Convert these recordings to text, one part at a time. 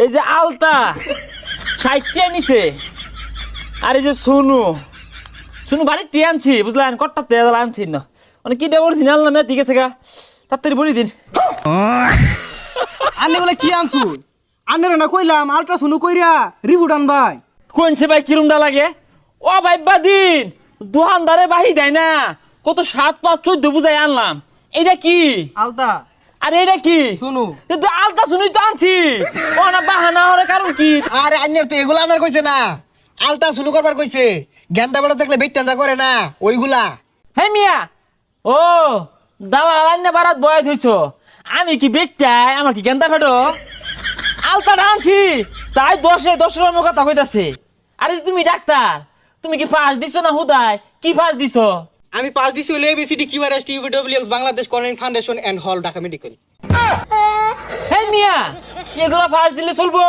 এই যে আলতা 60 টাকা নিছে। আর এই যে সোনু বাড়িতে আনছি বুঝলেন, কট্টা তেল আনছি না মানে কি অরিজিনাল নামে ঠিক আছে গা, তাড়াতাড়ি বলি দিন। আনে বলে কি আনছু? আনের না কইলাম আল্ট্রাসাউন্ড কইরা রিপোর্ট আনবাই। কোনছে ভাই কিরমটা লাগে? ও ভাই বাদিন দোকানদারে বাহি দেয় না, কত 7, 5, 14 বুঝাই আনলাম। এটা কি? আলতা আরে এটা কি? শুনু কিন্তু আলতা শুনুই তো আনছি। ও না বাহানা হওয়ার কারণ কি? আরে আন্নের তো এগুলা আনার কইছে না, আলতা শুরু করবার কইছে। গেন্দা বড় দেখলে বেটটা করে না ওইগুলা। হে মিয়া, ও দালাল আইনে বারাত বয়স হইছ, আমি কি বেটাই? আমার কি গেন্দা ফেটো? আলতা আনছি তাই 10 রকমের কথা কইতাছে। আরে তুমি ডাক্তার, তুমি কি ফাঁস দিছো না হুদাই? কি ফাঁস দিছো? আমি পাস দিছি হলো এবিসিডি কিউআরএস টিউবিডব্লিউএক্স বাংলাদেশ কর্নিং foundation and hall Dhaka medical. হে মিয়া, এগুলা ফাঁস দিলে চলবো?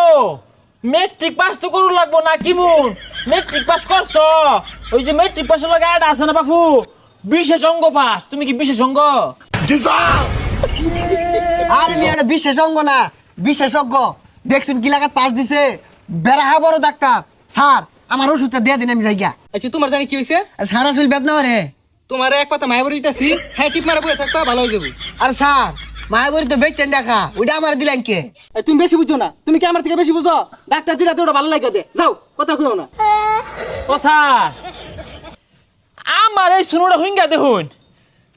মেট্রিক পাস তো করু লাগবো না কি মুন? মেট্রিক পাস করছো? ওই যে মেট্রিক পাসের লগে আট আছে না বাপু, বিশেষ অঙ্গ পাস। তুমি কি বিশেষ অঙ্গ? আরে মিয়া বিশেষজ্ঞ না, বিশেষজ্ঞ। দেখছুন কি লাগাত পাস দিছে, বেড়া বড় ডাক্তার। স্যার আমার ওষুধটা দিয়ে দিন, আমি যাইগা। আচ্ছা তোমার জানি কি হইছে? আর সারা শরীর বেদনা রে। তোমার এক কথা মায়া বলে দিতেছি, হ্যাঁ টিপ মারা বয়ে থাকবা ভালো হয়ে যাবো। আর স্যার মায়াবরী তো বেচছেন দেখা, ওইটা আমার দিলেন কে? তুমি বেশি বুঝছো না, তুমি কি আমার থেকে বেশি বুঝো? ডাক্তার যেটা ওটা ভালো লাগে দে, যাও কথা কইও না। ও স্যার, আমার এই শুনুটা হুইঙ্গা দেখুন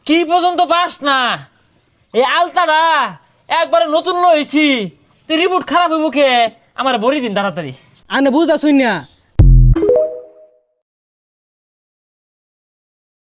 কি পর্যন্ত পাস না। এই আলতাটা একবারে নতুন লইছি, রিপোর্ট খারাপ হইব কে? আমার বড়ি দিন তাড়াতাড়ি। আনে বুঝদা শুন না,